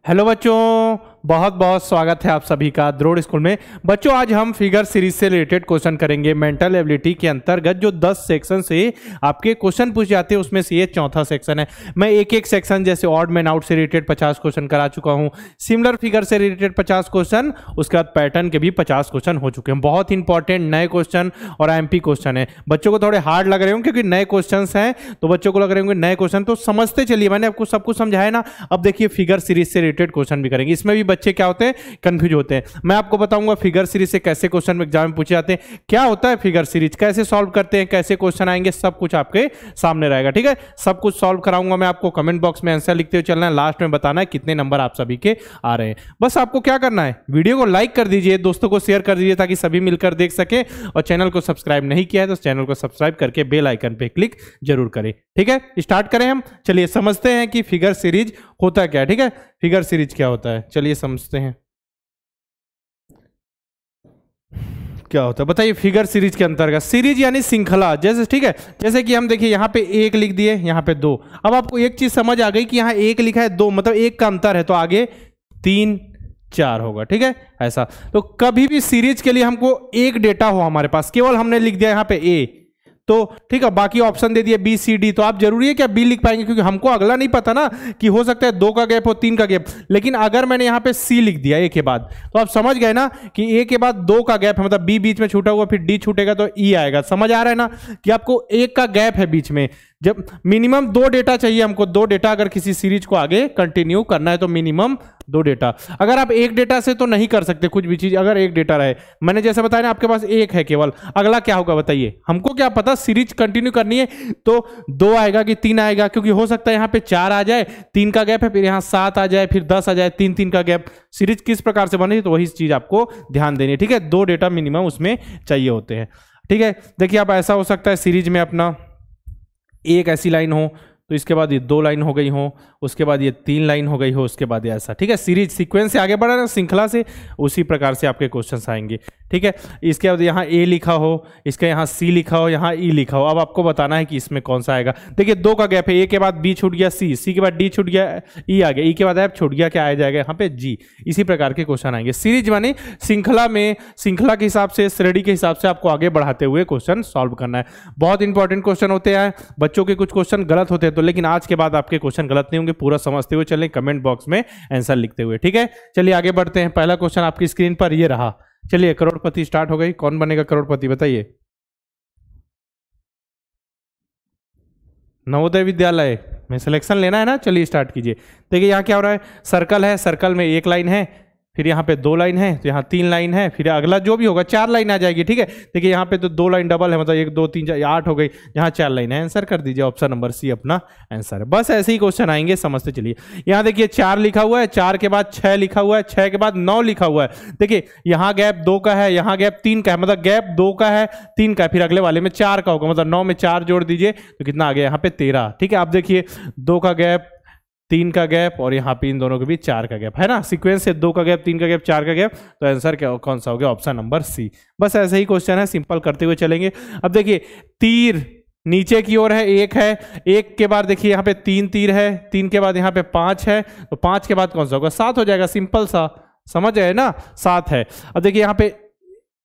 Hello बच्चों, बहुत बहुत स्वागत है आप सभी का द्रोड़ स्कूल में। बच्चों आज हम फिगर सीरीज से रिलेटेड क्वेश्चन करेंगे। मेंटल एबिलिटी के अंतर्गत जो 10 सेक्शन से आपके क्वेश्चन पूछ जाते हैं उसमें से ये चौथा सेक्शन है। मैं एक एक सेक्शन जैसे ऑड मैन आउट से रिलेटेड 50 क्वेश्चन करा चुका हूँ, सिमिलर फिगर से रिलेटेड 50 क्वेश्चन, उसके बाद पैटर्न के भी 50 क्वेश्चन हो चुके हैं। बहुत इंपॉर्टेंट नए क्वेश्चन और IMP क्वेश्चन है। बच्चों को थोड़े हार्ड लग रहे होंगे क्योंकि नए क्वेश्चन हैं, तो बच्चों को लग रहे होंगे नए क्वेश्चन, तो समझते चलिए। मैंने आपको सब कुछ समझाया ना। अब देखिए फिगर सीरीज से रिलेटेड क्वेश्चन भी करेंगे। इसमें भी बच्चे क्या होते हैं, कंफ्यूज होते हैं। मैं आपको बताऊंगा फिगर सीरीज से कैसे क्वेश्चन एग्जाम में पूछे जाते हैं, क्या होता है फिगर सीरीज, कैसे सॉल्व करते हैं, कैसे क्वेश्चन आएंगे, सब कुछ आपके सामने रहेगा। ठीक है, सब कुछ सॉल्व कराऊंगा मैं आपको। कमेंट बॉक्स में आंसर लिखते हुए चलना है, लास्ट में बताना है कितने नंबर आप सभी के आ रहे हैं। बस आपको क्या करना है, वीडियो को लाइक कर दीजिए, दोस्तों को शेयर कर दीजिए ताकि सभी मिलकर देख सके, और चैनल को सब्सक्राइब नहीं किया है तो चैनल को सब्सक्राइब करके बेल आइकन पे क्लिक जरूर करें। ठीक है, स्टार्ट करें हम। चलिए समझते हैं कि फिगर सीरीज होता क्या है। ठीक है, फिगर सीरीज क्या होता है, चलिए समझते हैं क्या होता है। बताइए फिगर सीरीज के अंतर्गत, सीरीज यानी श्रृंखला, जैसे ठीक है, जैसे कि हम देखिए यहाँ पे एक लिख दिए, यहाँ पे दो। अब आपको एक चीज समझ आ गई कि यहाँ एक लिखा है, दो मतलब एक का अंतर है, तो आगे 3 4 होगा। ठीक है, ऐसा। तो कभी भी सीरीज के लिए हमको एक डेटा हो हमारे पास, केवल हमने लिख दिया यहाँ पे ए, तो ठीक है, बाकी ऑप्शन दे दिए बी सी डी, तो आप जरूरी है क्या बी लिख पाएंगे, क्योंकि हमको अगला नहीं पता ना कि हो सकता है 2 का गैप हो, 3 का गैप। लेकिन अगर मैंने यहाँ पे सी लिख दिया ए के बाद, तो आप समझ गए ना कि ए के बाद 2 का गैप है, मतलब बी बीच में छूटा हुआ, फिर डी छूटेगा तो ई आएगा। समझ आ रहा है ना कि आपको एक का गैप है बीच में। जब मिनिमम 2 डेटा चाहिए हमको, 2 डेटा अगर किसी सीरीज को आगे कंटिन्यू करना है तो मिनिमम 2 डेटा। अगर आप एक डेटा से तो नहीं कर सकते कुछ भी चीज, अगर एक डेटा रहे। मैंने जैसे बताया ना, आपके पास एक है केवल, अगला क्या होगा बताइए। हमको क्या पता, सीरीज कंटिन्यू करनी है तो 2 आएगा कि 3 आएगा, क्योंकि हो सकता है यहाँ पे 4 आ जाए, 3 का गैप है, फिर यहाँ 7 आ जाए, फिर 10 आ जाए, 3 का गैप। सीरीज किस प्रकार से बने तो वही चीज आपको ध्यान देनी है। ठीक है, 2 डेटा मिनिमम उसमें चाहिए होते हैं। ठीक है, देखिए आप ऐसा हो सकता है सीरीज में अपना एक ऐसी लाइन हो, तो इसके बाद ये 2 लाइन हो गई हो, उसके बाद ये 3 लाइन हो गई हो, उसके बाद ये ऐसा। ठीक है, सीरीज सीक्वेंस से आगे बढ़ा ना, श्रृंखला से, उसी प्रकार से आपके क्वेश्चंस आएंगे। ठीक है, इसके बाद यहाँ ए लिखा हो, इसके यहाँ सी लिखा हो, यहाँ ई लिखा हो। अब आपको बताना है कि इसमें कौन सा आएगा। देखिए 2 का गैप है, ए के बाद बी छूट गया, सी के बाद डी छूट गया, ई आ गया, ई के बाद एफ छूट गया, क्या आ जाएगा यहाँ पे जी। इसी प्रकार के क्वेश्चन आएंगे। सीरीज माने श्रृंखला में, श्रृंखला के हिसाब से, श्रेणी के हिसाब से आपको आगे बढ़ाते हुए क्वेश्चन सॉल्व करना है। बहुत इंपॉर्टेंट क्वेश्चन होते हैं। बच्चों के कुछ क्वेश्चन गलत होते हैं तो, लेकिन आज के बाद आपके क्वेश्चन गलत नहीं होंगे। पूरा समझते हुए चलें, कमेंट बॉक्स में आंसर लिखते हुए। ठीक है, चलिए आगे बढ़ते हैं। पहला क्वेश्चन आपकी स्क्रीन पर ये रहा। चलिए, करोड़पति स्टार्ट हो गई। कौन बनेगा करोड़पति बताइए। नवोदय विद्यालय में सिलेक्शन लेना है ना। चलिए स्टार्ट कीजिए। देखिए यहाँ क्या हो रहा है, सर्कल है, सर्कल में एक लाइन है, फिर यहाँ पे 2 लाइन है, तो यहाँ 3 लाइन है, फिर अगला जो भी होगा 4 लाइन आ जाएगी। ठीक है, देखिए यहाँ पे तो 2 लाइन डबल है, मतलब 1 2 3 4 8 हो गई, यहाँ 4 लाइन है। आंसर कर दीजिए, ऑप्शन नंबर सी अपना आंसर है। बस ऐसे ही क्वेश्चन आएंगे, समझते चलिए। यहाँ देखिए 4 लिखा हुआ है, 4 के बाद 6 लिखा हुआ है, 6 के बाद 9 लिखा हुआ है। देखिए यहाँ गैप 2 का है, यहाँ गैप 3 का है, मतलब गैप 2 का है, 3 का है, फिर अगले वाले में 4 का होगा, मतलब 9 में 4 जोड़ दीजिए तो कितना आ गया यहाँ पे 13। ठीक है, आप देखिए 2 का गैप, 3 का गैप, और यहाँ पे इन दोनों के बीच 4 का गैप है ना। सीक्वेंस से 2 का गैप, 3 का गैप, 4 का गैप, तो आंसर क्या कौन सा हो गया, ऑप्शन नंबर सी। बस ऐसे ही क्वेश्चन है, सिंपल करते हुए चलेंगे। अब देखिए तीर नीचे की ओर है, 1 है, 1 के बाद देखिए यहाँ पे 3 तीर है, 3 के बाद यहाँ पे 5 है, तो 5 के बाद कौन सा होगा, 7 हो जाएगा। सिंपल सा, समझ गए ना, 7 है। अब देखिए यहाँ पे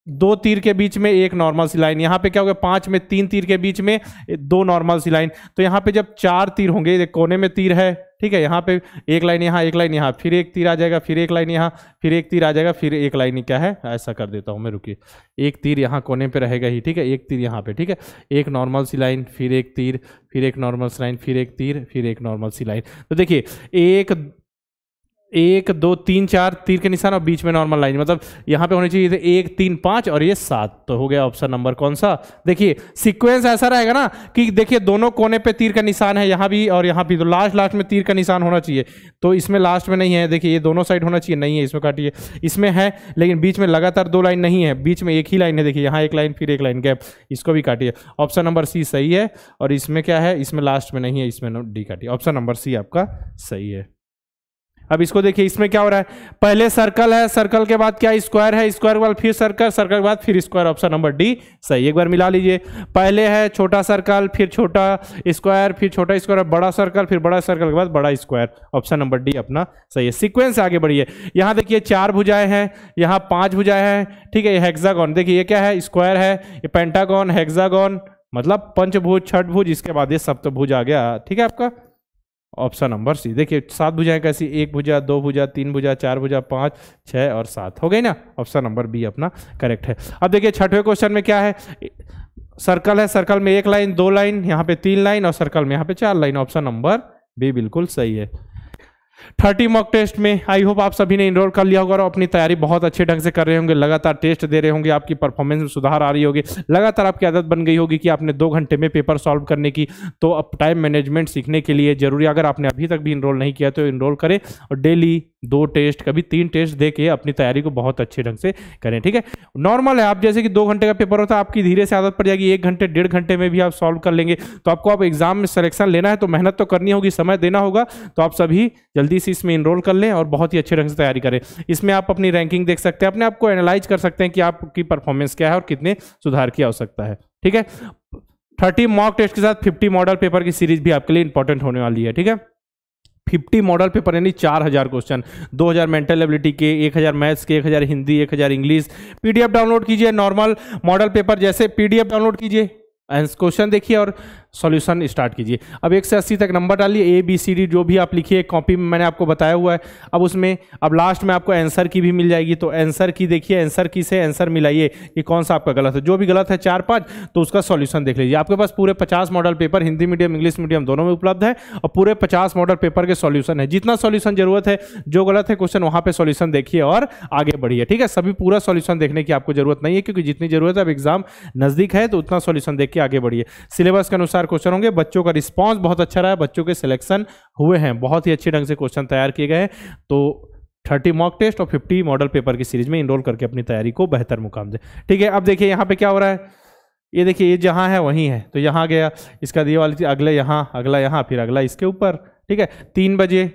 2 तीर के बीच में एक नॉर्मल सी लाइन, यहाँ पे क्या होगा 5 में 3 तीर के बीच में 2 नॉर्मल सी लाइन, तो यहाँ पे जब 4 तीर होंगे, कोने में तीर है, ठीक है, यहाँ पे एक लाइन यहाँ, एक लाइन यहाँ, फिर एक तीर आ जाएगा, फिर एक लाइन यहाँ, फिर एक तीर आ जाएगा, फिर एक लाइन क्या है, ऐसा कर देता हूँ मैं, रुकिए। एक तीर यहाँ कोने पे रहेगा ही, ठीक है, एक तीर यहाँ पे, ठीक है, एक नॉर्मल सी लाइन, फिर एक तीर, फिर एक नॉर्मल सी लाइन, फिर एक तीर, फिर एक नॉर्मल सी लाइन। तो देखिए 1 2 3 4 तीर के निशान और बीच में नॉर्मल लाइन, मतलब यहाँ पे होनी चाहिए 1 3 5 और ये 7, तो हो गया ऑप्शन नंबर कौन सा। देखिए सीक्वेंस ऐसा रहेगा ना कि देखिए दोनों कोने पे तीर का निशान है, यहाँ भी और यहाँ भी, तो लास्ट में तीर का निशान होना चाहिए, तो इसमें लास्ट में नहीं है। देखिए ये दोनों साइड होना चाहिए, नहीं है, इसमें काटिए, इसमें है, लेकिन बीच में लगातार 2 लाइन नहीं है, बीच में एक ही लाइन है। देखिए यहाँ एक लाइन, फिर एक लाइन गैप, इसको भी काटिए। ऑप्शन नंबर सी सही है। और इसमें क्या है, इसमें लास्ट में नहीं है, इसमें डी काटिए। ऑप्शन नंबर सी आपका सही है। अब इसको देखिए, इसमें क्या हो रहा है, पहले सर्कल है, सर्कल के बाद क्या स्क्वायर है, स्क्वायर के बाद फिर सर्कल, सर्कल के बाद फिर स्क्वायर, ऑप्शन नंबर डी सही। एक बार मिला लीजिए, पहले है छोटा सर्कल, फिर छोटा स्क्वायर, फिर छोटा स्क्वायर, बड़ा सर्कल, फिर बड़ा सर्कल के बाद बड़ा स्क्वायर, ऑप्शन नंबर डी अपना सही है। सीक्वेंस आगे बढ़िए, यहां देखिए 4 भुजाएं हैं, यहां 5 भुजाएं हैं, ठीक है। ये हेक्सागोन, देखिए ये क्या है, स्क्वायर है, ये पेंटागन, हेक्सागोन मतलब पंचभुज, छठभुज, इसके बाद ये सप्तभुज आ गया, ठीक है आपका ऑप्शन नंबर सी। देखिए 7 भुजाएं कैसी, 1 भुजा, 2 भुजा, 3 भुजा, 4 भुजा, 5, 6 और 7 हो गई ना, ऑप्शन नंबर बी अपना करेक्ट है। अब देखिए छठवें क्वेश्चन में क्या है, सर्कल है, सर्कल में 1 लाइन, 2 लाइन, यहाँ पे 3 लाइन और सर्कल में यहाँ पे 4 लाइन, ऑप्शन नंबर बी बिल्कुल सही है। 30 मॉक टेस्ट में आई होप आप सभी ने इनरोल कर लिया होगा और अपनी तैयारी बहुत अच्छे ढंग से कर रहे होंगे, लगातार टेस्ट दे रहे होंगे, आपकी परफॉर्मेंस में सुधार आ रही होगी, लगातार आपकी आदत बन गई होगी कि आपने 2 घंटे में पेपर सॉल्व करने की। तो अब टाइम मैनेजमेंट सीखने के लिए जरूरी, अगर आपने अभी तक भी इनरोल नहीं किया तो इनरोल करें और डेली 2 टेस्ट, कभी 3 टेस्ट दे के अपनी तैयारी को बहुत अच्छे ढंग से करें, ठीक है। नॉर्मल है, आप जैसे कि 2 घंटे का पेपर होता है, आपकी धीरे से आदत पड़ जाएगी, 1 घंटे 1.5 घंटे में भी आप सॉल्व कर लेंगे। तो आपको आप एग्जाम में सिलेक्शन लेना है तो मेहनत तो करनी होगी, समय देना होगा, तो आप सभी जल्दी से इसमें इनरोल कर लें और बहुत ही अच्छे ढंग से तैयारी करें। इसमें आप अपनी रैंकिंग देख सकते हैं, अपने आप को एनालाइज कर सकते हैं कि आपकी परफॉर्मेंस क्या है और कितने सुधार की आवश्यकता है, ठीक है। 30 मॉक टेस्ट के साथ 50 मॉडल पेपर की सीरीज भी आपके लिए इंपॉर्टेंट होने वाली है, ठीक है। 50 मॉडल पेपर यानी 4000 क्वेश्चन, 2000 मेंटल एबिलिटी के, 1000 मैथ्स के, 1000 हिंदी, 1000 इंग्लिश। पीडीएफ डाउनलोड कीजिए, नॉर्मल मॉडल पेपर जैसे पीडीएफ डाउनलोड कीजिए, क्वेश्चन देखिए और सॉल्यूशन स्टार्ट कीजिए। अब 1 से 80 तक नंबर डालिए, ABCD जो भी आप लिखिए, कॉपी में मैंने आपको बताया हुआ है। अब उसमें अब लास्ट में आपको आंसर की भी मिल जाएगी, तो आंसर की देखिए, आंसर की से आंसर मिलाइए कि कौन सा आपका गलत है, जो भी गलत है 4-5 तो उसका सॉल्यूशन देख लीजिए। आपके पास पूरे 50 model paper Hindi medium English medium दोनों में उपलब्ध है और पूरे 50 मॉडल पेपर के सॉल्यूशन है। जितना सॉल्यूशन जरूरत है, जो गलत है क्वेश्चन वहां पे सॉल्यूशन देखिए और आगे बढ़िए, ठीक है। सभी पूरा सॉल्यूशन देखने की आपको जरूरत नहीं है, क्योंकि जितनी जरूरत है, अब एग्जाम नजदीक है तो उतना सॉल्यूशन देख के आगे बढ़िए। सिलेबस के अनुसार क्वेश्चन होंगे, बच्चों का रिस्पांस बहुत अच्छा रहा है, बच्चों के सिलेक्शन हुए हैं, बहुत ही अच्छे ढंग से क्वेश्चन तैयार किए गए हैं। तो 30 मॉक टेस्ट और 50 मॉडल पेपर की सीरीज में इनरोल करके अपनी तैयारी को बेहतर मुकाम दे, ठीक है। अब देखिए यहाँ पे क्या हो रहा है, ये देखिए ये जहाँ है वहीं है, तो यहाँ गया, इसका दिए वाली थी, अगले यहाँ, अगला यहाँ, फिर अगला इसके ऊपर, ठीक है। 3 बजे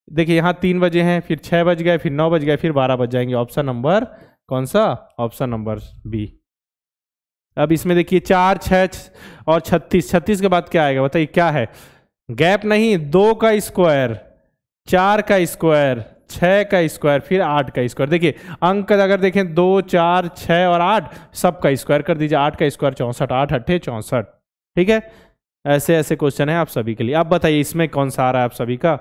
देखिए, यहाँ 3 बजे हैं, फिर 6 बज गए, फिर 9 बज गए, फिर 12 बज जाएंगे, ऑप्शन नंबर कौन सा, ऑप्शन नंबर बी। अब इसमें देखिए 4, 6 और 36, 36 के बाद क्या आएगा बताइए, क्या है, गैप नहीं, 2 का स्क्वायर, 4 का स्क्वायर, 6 का स्क्वायर, फिर 8 का स्क्वायर। देखिए अंक अगर देखें 2, 4, 6 और 8 सब का स्क्वायर कर दीजिए, 8 का स्क्वायर 64, 8 8 64, ठीक है। ऐसे ऐसे क्वेश्चन है आप सभी के लिए। आप बताइए इसमें कौन सा आ रहा है आप सभी का,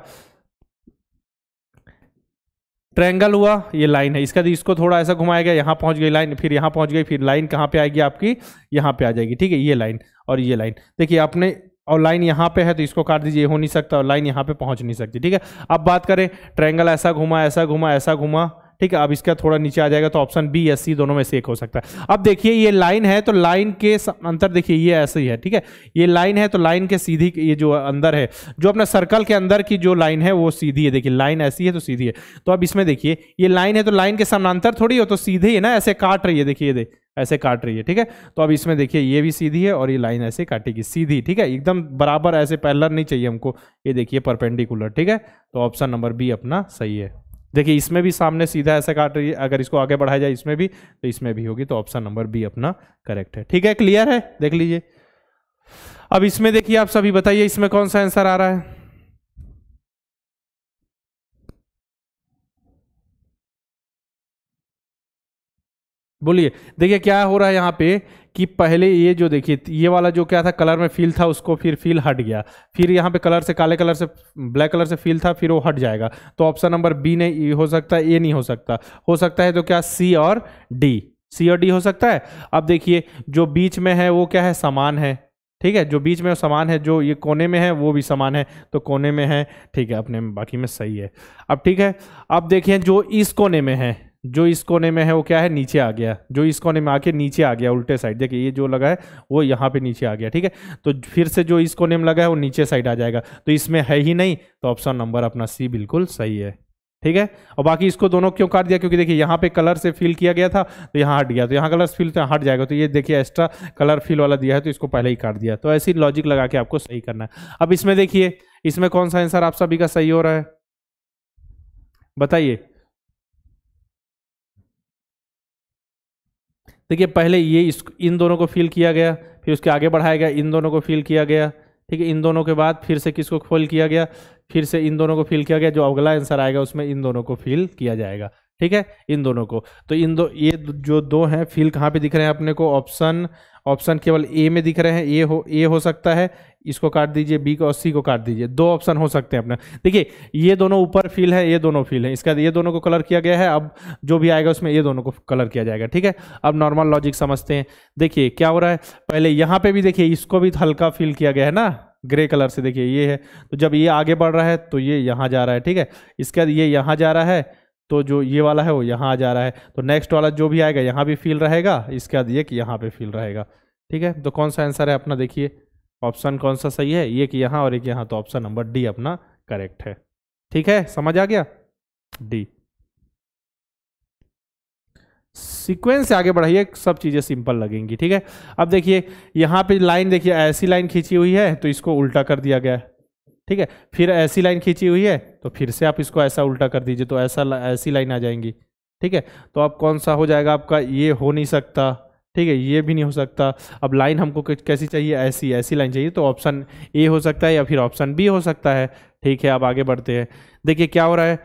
ट्रायंगल हुआ, ये लाइन है, इसका इसको थोड़ा ऐसा घुमाएगा, यहाँ पहुंच गई लाइन, फिर यहाँ पहुंच गई, फिर लाइन कहाँ पे आएगी आपकी, यहाँ पे आ जाएगी, ठीक है। ये लाइन और ये लाइन देखिए आपने, और लाइन यहाँ पे है तो इसको काट दीजिए, हो नहीं सकता, और लाइन यहाँ पे पहुंच नहीं सकती, ठीक है। अब बात करें ट्रायंगल, ऐसा घुमा, ऐसा घुमा, ऐसा घुमा, ठीक है। अब इसका थोड़ा नीचे आ जाएगा तो ऑप्शन बी या सी दोनों में से एक हो सकता है। अब देखिए ये लाइन है तो लाइन के अंतर देखिए ये ऐसे ही है, ठीक है। ये लाइन है तो लाइन के सीधी, ये जो अंदर है, जो अपना सर्कल के अंदर की जो लाइन है वो सीधी है, देखिए लाइन ऐसी है तो सीधी है। तो अब इसमें देखिए ये लाइन है तो लाइन के समानांतर थोड़ी हो, तो सीधे ही है ना, ऐसे काट रही है, देखिए ये ऐसे काट रही है, ठीक है। तो अब इसमें देखिए ये भी सीधी है और ये लाइन ऐसे काटेगी सीधी, ठीक है, एकदम बराबर, ऐसे पैरेलल नहीं चाहिए हमको, ये देखिए परपेंडिकुलर, ठीक है। तो ऑप्शन नंबर बी अपना सही है। देखिए इसमें भी सामने सीधा ऐसा काट रही है, अगर इसको आगे बढ़ाया जाए इसमें भी तो इसमें भी होगी, तो ऑप्शन नंबर बी अपना करेक्ट है, ठीक है। क्लियर है, देख लीजिए। अब इसमें देखिए आप सभी बताइए इसमें कौन सा आंसर आ रहा है, बोलिए। देखिए क्या हो रहा है यहाँ पे कि पहले ये जो देखिए ये वाला जो क्या था, कलर में फील था, उसको फिर फील हट गया, फिर यहाँ पे कलर से, काले कलर से, ब्लैक कलर से फील था, फिर वो हट जाएगा। तो ऑप्शन नंबर बी नहीं हो सकता, ए नहीं हो सकता, हो सकता है तो क्या सी और डी, सी और डी हो सकता है। अब देखिए जो बीच में है वो क्या है, समान है, ठीक है, जो बीच में वो समान है, जो ये कोने में है वो भी समान है, तो कोने में है, ठीक है, अपने में बाकी में सही है। अब ठीक है, अब देखिए जो इस कोने में है, जो इस कोने में है वो क्या है, नीचे आ गया, जो इस कोने में आके नीचे आ गया उल्टे साइड, देखिए ये जो लगा है वो यहाँ पे नीचे आ गया, ठीक है। तो फिर से जो इस कोने में लगा है वो नीचे साइड आ जाएगा, तो इसमें है ही नहीं, तो ऑप्शन नंबर अपना सी बिल्कुल सही है, ठीक है। और बाकी इसको दोनों क्यों काट दिया, क्योंकि देखिए यहाँ पे कलर से फिल किया गया था तो यहाँ हट गया, तो यहाँ कलर फिल तो हट जाएगा, तो ये देखिए एक्स्ट्रा कलर फिल वाला दिया है तो इसको पहले ही काट दिया। तो ऐसी लॉजिक लगा के आपको सही करना है। अब इसमें देखिए इसमें कौन सा आंसर आप सभी का सही हो रहा है, बताइए। देखिए पहले ये इन दोनों को फिल किया गया, फिर उसके आगे बढ़ाया गया, इन दोनों को फिल किया गया, ठीक है। इन दोनों के बाद फिर से किसको फिल किया गया, फिर से इन दोनों को फिल किया गया। जो अगला आंसर आएगा उसमें इन दोनों को फिल किया जाएगा, ठीक है, इन दोनों को। तो ये जो दो हैं फिल कहाँ पे दिख रहे हैं अपने को, ऑप्शन केवल ए में दिख रहे हैं। ए हो सकता है, इसको काट दीजिए, बी को और सी को काट दीजिए। दो ऑप्शन हो सकते हैं अपने। देखिए ये दोनों ऊपर फिल है, ये दोनों फिल है, इसका ये दोनों को कलर किया गया है। अब जो भी आएगा उसमें ये दोनों को कलर किया जाएगा, ठीक है। अब नॉर्मल लॉजिक समझते हैं। देखिए क्या हो रहा है, पहले यहाँ पे भी देखिए इसको भी हल्का फिल किया गया है ना ग्रे कलर से। देखिए ये है, तो जब ये आगे बढ़ रहा है तो ये यहाँ जा रहा है, ठीक है। इसके बाद ये यहाँ जा रहा है, तो जो ये वाला है वो यहाँ आ जा रहा है। तो नेक्स्ट वाला जो भी आएगा यहाँ भी फिल रहेगा, इसके बाद ये कि यहाँ पे फिल रहेगा, ठीक है। तो कौन सा आंसर है अपना, देखिए ऑप्शन कौन सा सही है, ये कि यहाँ और एक यहाँ। तो ऑप्शन नंबर डी अपना करेक्ट है, ठीक है। समझ आ गया, डी। सीक्वेंस से आगे बढ़ाइए, सब चीजें सिंपल लगेंगी, ठीक है। अब देखिए यहाँ पे लाइन, देखिए ऐसी लाइन खींची हुई है तो इसको उल्टा कर दिया गया है, ठीक है। फिर ऐसी लाइन खींची हुई है तो फिर से आप इसको ऐसा उल्टा कर दीजिए, तो ऐसी लाइन आ जाएंगी, ठीक है। तो अब कौन सा हो जाएगा आपका, ये हो नहीं सकता, ठीक है, ये भी नहीं हो सकता। अब लाइन हमको कैसी चाहिए, ऐसी लाइन चाहिए। तो ऑप्शन ए हो सकता है या फिर ऑप्शन बी हो सकता है, ठीक है। अब आगे बढ़ते हैं। देखिए क्या हो रहा है,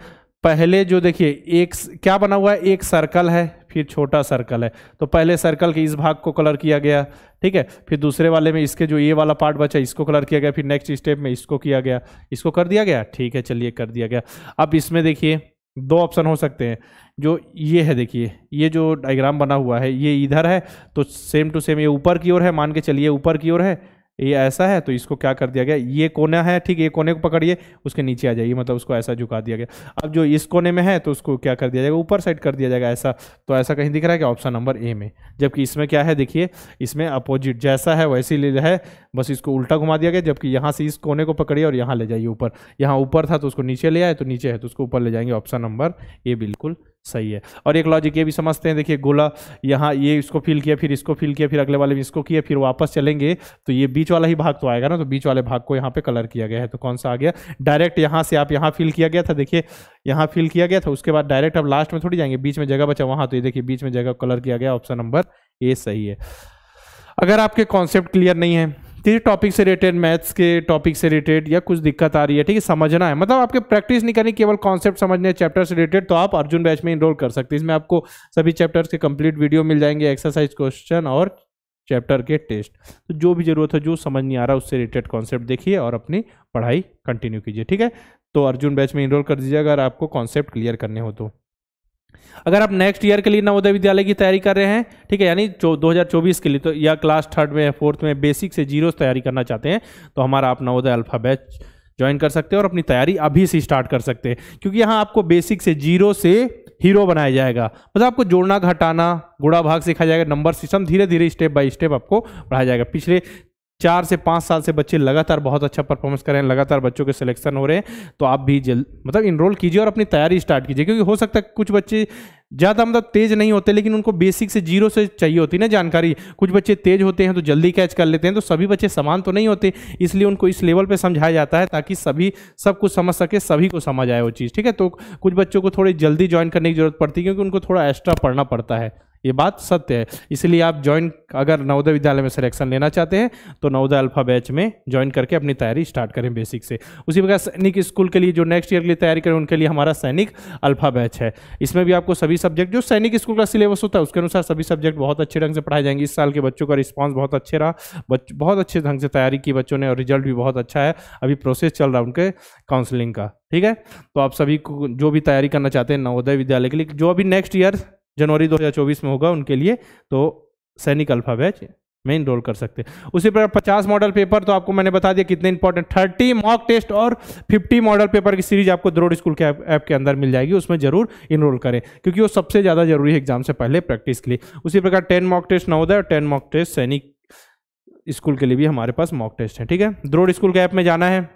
पहले जो देखिए एक क्या बना हुआ है, एक सर्कल है, फिर छोटा सर्कल है। तो पहले सर्कल के इस भाग को कलर किया गया, ठीक है। फिर दूसरे वाले में इसके जो ये वाला पार्ट बचा इसको कलर किया गया। फिर नेक्स्ट स्टेप में इसको किया गया, इसको कर दिया गया, ठीक है, चलिए कर दिया गया। अब इसमें देखिए दो ऑप्शन हो सकते हैं। जो ये है, देखिए ये जो डायग्राम बना हुआ है ये इधर है, तो सेम टू सेम ये ऊपर की ओर है, मान के चलिए ऊपर की ओर है। ये ऐसा है तो इसको क्या कर दिया गया, ये कोना है, ठीक है, ये कोने को पकड़िए, उसके नीचे आ जाइए, मतलब उसको ऐसा झुका दिया गया। अब जो इस कोने में है तो उसको क्या कर दिया जाएगा, ऊपर साइड कर दिया जाएगा ऐसा। तो ऐसा कहीं दिख रहा है कि ऑप्शन नंबर ए में। जबकि इसमें क्या है, देखिए इसमें अपोजिट जैसा है वैसे ही है, बस इसको उल्टा घुमा दिया गया। जबकि यहाँ से इस कोने को पकड़िए और यहाँ ले जाइए ऊपर। यहाँ ऊपर था तो उसको नीचे ले आए, तो नीचे है तो उसको ऊपर ले जाएंगे। ऑप्शन नंबर ए बिल्कुल सही है। और एक लॉजिक ये भी समझते हैं, देखिए गोला यहाँ ये इसको फिल किया, फिर इसको फिल किया, फिर अगले वाले में इसको किया, फिर वापस चलेंगे तो ये बीच वाला ही भाग तो आएगा ना। तो बीच वाले भाग को यहाँ पे कलर किया गया है। तो कौन सा आ गया, डायरेक्ट यहाँ से आप यहाँ फिल किया गया था, देखिए यहाँ फिल किया गया था, उसके बाद डायरेक्ट अब लास्ट में थोड़ी जाएंगे, बीच में जगह बचा वहाँ, तो ये देखिए बीच में जगह कलर किया गया। ऑप्शन नंबर ए सही है। अगर आपके कॉन्सेप्ट क्लियर नहीं है, किसी टॉपिक से रिलेटेड, मैथ्स के टॉपिक से रिलेटेड या कुछ दिक्कत आ रही है, ठीक है, समझना है, मतलब आपके प्रैक्टिस नहीं करनी, केवल कॉन्सेप्ट समझने चैप्टर से रिलेटेड, तो आप अर्जुन बैच में इनरोल कर सकते हैं। इसमें आपको सभी चैप्टर्स के कंप्लीट वीडियो मिल जाएंगे, एक्सरसाइज क्वेश्चन और चैप्टर के टेस्ट। तो जो भी जरूरत है, जो समझ नहीं आ रहा उससे रिलेटेड कॉन्सेप्ट देखिए और अपनी पढ़ाई कंटिन्यू कीजिए, ठीक है। तो अर्जुन बैच में इनरोल कर दीजिए अगर आपको कॉन्सेप्ट क्लियर करने हो तो। अगर आप नेक्स्ट ईयर के लिए नवोदय विद्यालय की तैयारी कर रहे हैं, ठीक है, यानी 2024 के लिए, तो या क्लास 3rd में या 4th में बेसिक से जीरो तैयारी करना चाहते हैं, तो हमारा आप नवोदय अल्फा बैच ज्वाइन कर सकते हैं और अपनी तैयारी अभी से स्टार्ट कर सकते हैं। क्योंकि यहाँ आपको बेसिक से जीरो से हीरो बनाया जाएगा, मतलब आपको जोड़ना घटाना गुणा भाग सिखाया जाएगा, नंबर सिस्टम धीरे धीरे स्टेप बाय स्टेप आपको पढ़ाया जाएगा। पिछले 4 से 5 साल से बच्चे लगातार बहुत अच्छा परफॉर्मेंस कर रहे हैं, लगातार बच्चों के सिलेक्शन हो रहे हैं। तो आप भी मतलब इनरोल कीजिए और अपनी तैयारी स्टार्ट कीजिए। क्योंकि हो सकता है कुछ बच्चे ज़्यादा मतलब तेज नहीं होते, लेकिन उनको बेसिक से जीरो से चाहिए होती है ना जानकारी। कुछ बच्चे तेज होते हैं तो जल्दी कैच कर लेते हैं, तो सभी बच्चे समान तो नहीं होते, इसलिए उनको इस लेवल पे समझाया जाता है ताकि सभी सब कुछ समझ सके, सभी को समझ आए वो चीज़, ठीक है। तो कुछ बच्चों को थोड़ी जल्दी ज्वाइन करने की जरूरत पड़ती है क्योंकि उनको थोड़ा एक्स्ट्रा पढ़ना पड़ता है, ये बात सत्य है। इसलिए आप ज्वाइन, अगर नवोदय विद्यालय में सिलेक्शन लेना चाहते हैं तो नवोदय अल्फा बैच में ज्वाइन करके अपनी तैयारी स्टार्ट करें बेसिक से। उसी प्रकार सैनिक स्कूल के लिए जो नेक्स्ट ईयर के लिए तैयारी करें उनके लिए हमारा सैनिक अल्फा बैच है। इसमें भी आपको सभी सब्जेक्ट, जो सैनिक स्कूल का सिलेबस होता है उसके अनुसार सभी सब्जेक्ट बहुत अच्छे ढंग से पढ़ाए जाएंगे। इस साल के बच्चों का रिस्पॉन्स बहुत अच्छे रहा, बहुत अच्छे ढंग से तैयारी की बच्चों ने और रिजल्ट भी बहुत अच्छा है। अभी प्रोसेस चल रहा है उनके काउंसलिंग का, ठीक है। तो आप सभी को जो भी तैयारी करना चाहते हैं नवोदय विद्यालय के लिए, जो अभी नेक्स्ट ईयर जनवरी 2024 में होगा उनके लिए, तो सैनिक अल्फा बैच में इनरोल कर सकते हैं। उसी प्रकार 50 मॉडल पेपर तो आपको मैंने बता दिया कितने इंपॉर्टेंट, 30 मॉक टेस्ट और 50 मॉडल पेपर की सीरीज आपको द्रोड़ स्कूल के ऐप के अंदर मिल जाएगी। उसमें जरूर इनरोल करें क्योंकि वो सबसे ज़्यादा जरूरी है एग्जाम से पहले प्रैक्टिस के लिए। उसी प्रकार 10 मॉक टेस्ट नवोदय और 10 मॉक टेस्ट सैनिक स्कूल के लिए भी हमारे पास मॉक टेस्ट है, ठीक है। द्रोड़ स्कूल के ऐप में जाना है,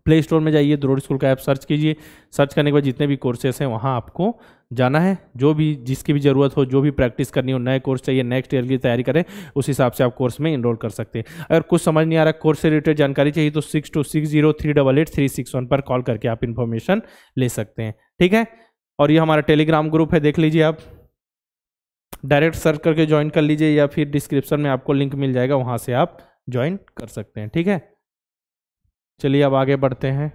प्ले स्टोर में जाइए, द्रोड़ स्कूल का ऐप सर्च कीजिए। सर्च करने के बाद जितने भी कोर्सेस हैं वहाँ आपको जाना है, जो भी जिसकी भी ज़रूरत हो, जो भी प्रैक्टिस करनी हो, नए कोर्स चाहिए, नेक्स्ट ईयर की तैयारी करें, उस हिसाब से आप कोर्स में इनरोल कर सकते हैं। अगर कुछ समझ नहीं आ रहा, कोर्स से रिलेटेड जानकारी चाहिए तो 6260388361 पर कॉल करके आप इन्फॉर्मेशन ले सकते हैं, ठीक है। और ये हमारा टेलीग्राम ग्रुप है, देख लीजिए, आप डायरेक्ट सर्च करके ज्वाइन कर लीजिए या फिर डिस्क्रिप्शन में आपको लिंक मिल जाएगा, वहाँ से आप ज्वाइन कर सकते हैं, ठीक है। चलिए अब आगे बढ़ते हैं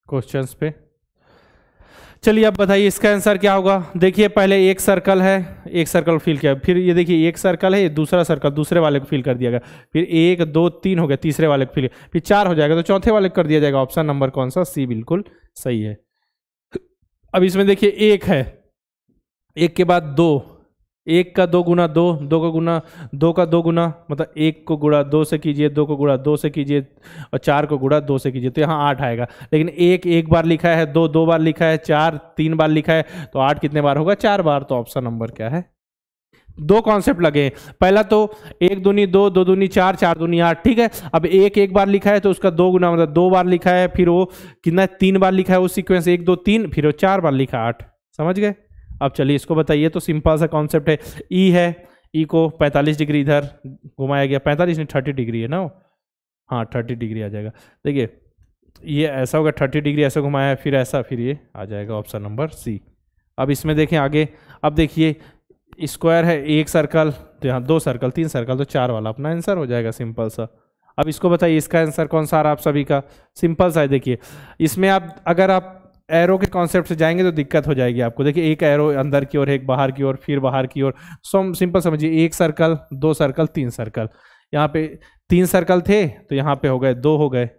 क्वेश्चंस पे। चलिए अब बताइए इसका आंसर क्या होगा। देखिए पहले एक सर्कल है, एक सर्कल फिल किया, फिर ये देखिए एक सर्कल है, ये दूसरा सर्कल दूसरे वाले को फिल कर दिया गया, फिर 1 2 3 हो गया, तीसरे वाले को फिल, फिर 4 हो जाएगा तो चौथे वाले को कर दिया जाएगा। ऑप्शन नंबर कौन सा? सी बिल्कुल सही है। अब इसमें देखिए एक है, एक के बाद 2, 1 का 2 गुना 2, 2 का गुना 2 का 2 गुना, मतलब 1 को गुणा 2 से कीजिए, 2 को गुणा 2 से कीजिए और 4 को गुणा 2 से कीजिए, तो यहाँ 8 आएगा। लेकिन 1 1 बार लिखा है, 2 2 बार लिखा है, 4 3 बार लिखा है, तो 8 कितने बार होगा? 4 बार। तो ऑप्शन नंबर क्या है? दो कॉन्सेप्ट लगे हैं। पहला तो 1 दूनी 2, 2 दूनी 4, 4 दूनी 8, ठीक है। अब 1 1 बार लिखा है तो उसका 2 गुना मतलब 2 बार लिखा है, फिर वो कितना 3 बार लिखा है, वो सीक्वेंस 1 2 3, फिर वो 4 बार लिखा 8। समझ गए? अब चलिए इसको बताइए। तो सिंपल सा कॉन्सेप्ट है, ई है, ई को 45 डिग्री इधर घुमाया गया, 45 नहीं 30 डिग्री है ना, हाँ 30 डिग्री आ जाएगा। देखिए ये ऐसा होगा, 30 डिग्री ऐसा घुमाया है, फिर ऐसा, फिर ये आ जाएगा ऑप्शन नंबर सी। अब इसमें देखें आगे, अब देखिए स्क्वायर है, एक सर्कल, तो यहाँ 2 सर्कल, 3 सर्कल, तो 4 वाला अपना आंसर हो जाएगा, सिंपल सा। अब इसको बताइए इसका आंसर कौन सा आ रहा आप सभी का? सिंपल सा है। देखिए इसमें आप अगर आप एरो के कॉन्सेप्ट से जाएंगे तो दिक्कत हो जाएगी आपको। देखिए एक एरो अंदर की ओर है, एक बाहर की ओर, फिर बाहर की ओर। सिंपल समझिए, 1 सर्कल, 2 सर्कल, 3 सर्कल। यहाँ पे 3 सर्कल थे तो यहाँ पे हो गए 2 हो गए,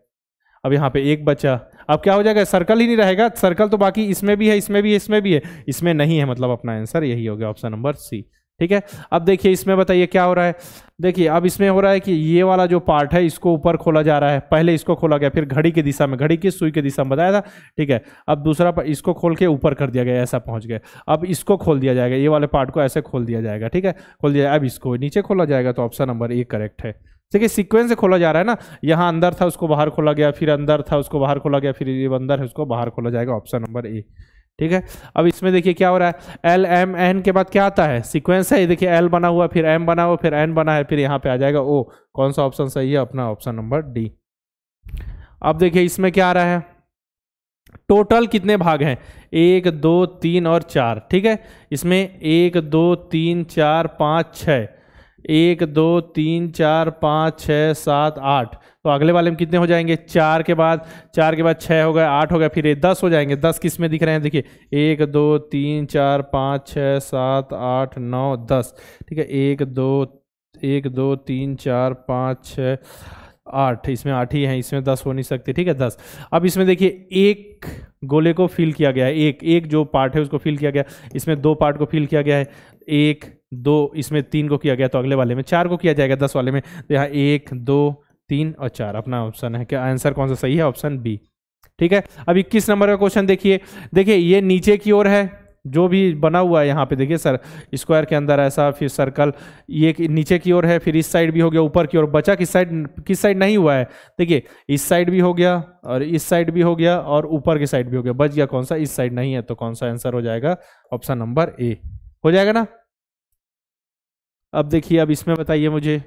अब यहाँ पे 1 बचा। अब क्या हो जाएगा? सर्कल ही नहीं रहेगा, सर्कल तो बाकी इसमें भी है, इसमें भी है, इसमें भी है, इसमें नहीं है, मतलब अपना आंसर यही हो गया, ऑप्शन नंबर सी, ठीक है। अब देखिए इसमें बताइए क्या हो रहा है। देखिए अब इसमें हो रहा है कि ये वाला जो पार्ट है इसको ऊपर खोला जा रहा है, पहले इसको खोला गया, फिर घड़ी की दिशा में, घड़ी की सुई की दिशा में बताया था, ठीक है। अब दूसरा इसको खोल के ऊपर कर दिया गया, ऐसा पहुंच गए। अब इसको खोल दिया जाएगा, ये वाले पार्ट को ऐसे खोल दिया जाएगा, ठीक है, खोल दिया। अब इसको नीचे खोला जाएगा, तो ऑप्शन नंबर ए करेक्ट है। देखिए सीक्वेंस से खोला जा रहा है ना, यहाँ अंदर था उसको बाहर खोला गया, फिर अंदर था उसको बाहर खोला गया, फिर ये अंदर है उसको बाहर खोला जाएगा, ऑप्शन नंबर ए, ठीक है। अब इसमें देखिए क्या हो रहा है, एल एम एन के बाद क्या आता है? सीक्वेंस है, देखिए एल बना हुआ, फिर एम बना हुआ, फिर एन बना है, फिर यहाँ पे आ जाएगा ओ। कौन सा ऑप्शन सही है? अपना ऑप्शन नंबर डी। अब देखिए इसमें क्या आ रहा है, टोटल कितने भाग हैं? 1 2 3 और 4, ठीक है। इसमें 1 2 3 4 5 6, 1 2 3 4 5 6 7 8, तो अगले वाले में कितने हो जाएंगे? 4 के बाद 6 हो गए, 8 हो गया, फिर ये 10 हो जाएंगे। 10 किस में दिख रहे हैं? देखिए 1 2 3 4 5 6 7 8 9 10, ठीक है। 1 2 3 4 5 6 8, इसमें 8 ही हैं, इसमें 10 हो नहीं सकते, ठीक है, 10। अब इसमें देखिए एक गोले को फिल किया गया है, एक जो पार्ट है उसको फिल किया गया, इसमें 2 पार्ट को फिल किया गया है, 1 2, इसमें 3 को किया गया, तो अगले वाले में 4 को किया जाएगा, 10 वाले में। तो यहाँ 1 2 3 और 4 अपना ऑप्शन है। क्या आंसर कौन सा सही है? ऑप्शन बी, ठीक है। अब 21 नंबर का क्वेश्चन देखिए। देखिए ये नीचे की ओर है, जो भी बना हुआ है यहाँ पे देखिए सर, स्क्वायर के अंदर ऐसा, फिर सर्कल, ये नीचे की ओर है, फिर इस साइड भी हो गया, ऊपर की ओर बचा किस साइड नहीं हुआ है? देखिए इस साइड भी हो गया और इस साइड भी हो गया और ऊपर की साइड भी हो गया, बच गया कौन सा? इस साइड नहीं है, तो कौन सा आंसर हो जाएगा? ऑप्शन नंबर ए हो जाएगा ना। अब देखिए अब इसमें बताइए मुझे,